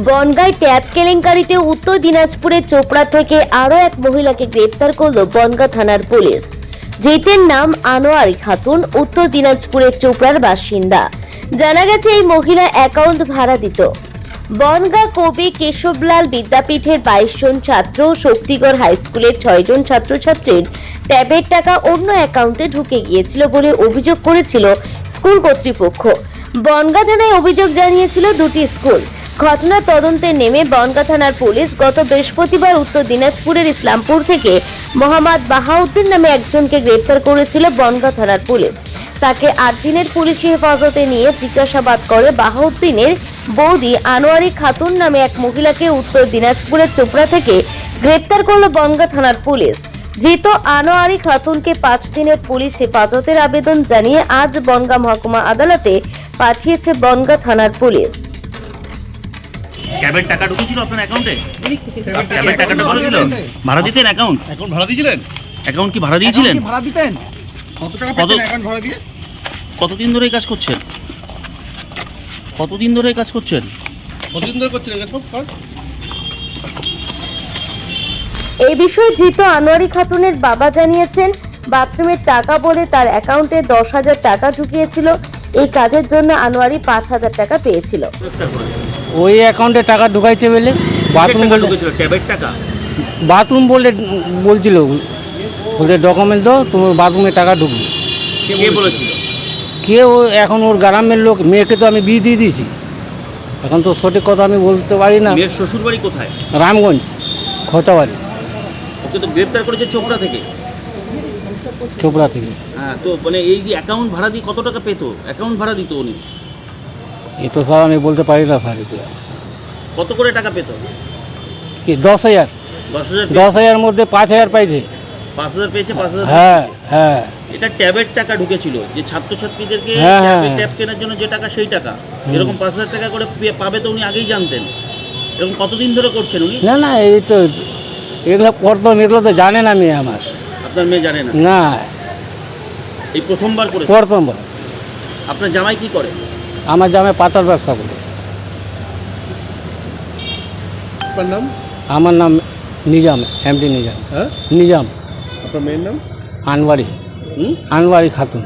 বনগাঁয় tab কেলেঙ্কারিতে উত্তর দিনাজপুরের চোপড়া থেকে আরো এক মহিলাকে গ্রেফতার করলো বনগাঁ থানার পুলিশ। ধৃতের নাম আনোয়ারি খাতুন, উত্তর দিনাজপুরের চোপড়ার বাসিন্দা। জানা গেছে এই মহিলা অ্যাকাউন্ট ভাড়া দিত। বনগাঁ কবি কেশবলাল বিদ্যাপীঠের 22 জন ছাত্র, শক্তিগড় হাই স্কুলের 6 জন ছাত্রছাত্রীর ট্যাবের টাকা অন্য অ্যাকাউন্টে ঢুকে গিয়েছিল বলে অভিযোগ করেছিল স্কুল কর্তৃপক্ষ। বনগাঁ থানায় অভিযোগ জানিয়েছিল দুটি স্কুল। ঘটনা তদন্তে নেমে বনগাঁ থানার পুলিশ গত বৃহস্পতিবার উত্তর দিনাজপুরের ইসলামপুর থেকে মোহাম্মদ বাহাউদ্দিন নামে একজনকে গ্রেফতার করেছিল বনগাঁ থানার পুলিশ। তাকে 8 দিনের পুলিশি হেফাজতে নিয়ে জিজ্ঞাসাবাদ করে বাহাউদ্দিনের বৌদি আনোয়ারি খাতুন নামে এক মহিলাকে উত্তর দিনাজপুরের চোপড়া থেকে গ্রেফতার করল বনগাঁ থানার পুলিশ। ধৃত আনোয়ারি খাতুনকে 5 দিনের পুলিশ হেফাজতের আবেদন জানিয়ে আজ বনগাঁ মহকুমা আদালতে পাঠিয়েছে বনগাঁ থানার পুলিশ। ট্যাবের টাকা ঢুকেছিল আপনার অ্যাকাউন্টে? ট্যাবের টাকাটা ঢুকেছিল? ভাড়া দিতেন অ্যাকাউন্ট? অ্যাকাউন্ট ভাড়া দিয়েছিলেন? অ্যাকাউন্ট কি ভাড়া দিয়েছিলেন? অ্যাকাউন্ট কি ভাড়া দিতেন? কত টাকা পেতেন অ্যাকাউন্ট ভাড়া দিয়ে? কতদিন ধরে এই কাজ করছেন? কতদিন ধরে এই কাজ করছেন? কতদিন ধরে করছেন এই কাজ? এই বিষয়ে ধৃত আনোয়ারি খাতুনের বাবা জানিয়েছেন, বাথরুমের টাকা বলে তার অ্যাকাউন্টে 10,000 টাকা ঢুকিয়েছিল। এই কাজের জন্য আনোয়ারি 5,000 টাকা পেয়েছিল। ওই অ্যাকাউন্টে টাকা ঢুকাইছে বলে বাথরুম বলে ট্যাবের টাকা বাথরুম বলে বলছিল, বলতে ডকুমেন্ট দাও, তোমার বাথরুমে টাকা ঢুকবে। কে বলেছিল? কেউ এখন ওর গ্রামের লোক, মেয়েকে তো আমি বিয়ে দিয়ে দিয়েছি, এখন তো সঠিক কথা আমি বলতে পারি না। মেয়ের শ্বশুর বাড়ি কোথায়? রামগঞ্জ খোঁচাবাড়ি। ওকে তো গ্রেফতার করেছে চোপড়া থেকে। চোপড়া থেকে। হ্যাঁ, তো মানে এই যে অ্যাকাউন্ট ভাড়া দিয়ে কত টাকা পেতো? অ্যাকাউন্ট ভাড়া দিত উনি? এ তো স্যার আমি বলতে পারি না স্যার। এগুলো কত করে টাকা পেতো? কি 10,000? 10,000? 10,000 মধ্যে 5,000 পাইছে। 5,000 পেয়েছে? 5,000? হ্যাঁ হ্যাঁ। এটা ট্যাবের টাকা ঢুকেছিল, যে ছাত্রছাত্রীদেরকে হ্যাঁ, হ্যাঁ। ট্যাব কেনার জন্য যে টাকা, সেই টাকা। এরকম 5,000 টাকা করে পাবে তো উনি আগেই জানতেন। এরকম কতদিন ধরে করছেন উনি? না না, এই তো এগুলো প্রথম, এগুলো তো জানে না মেয়ে আমার। আপনার মেয়ে জানে না? না, এই প্রথমবার করেছে? প্রথমবার। আপনার জামাই কি করে? আমার জামাই পাতার ব্যবসা করে। আপনার নাম? আমার নাম নিজাম, এমডি নিজাম। হ্যাঁ? নিজাম। আপনার মেয়ের নাম? আনোয়ারি, হুম? আনোয়ারি খাতুন।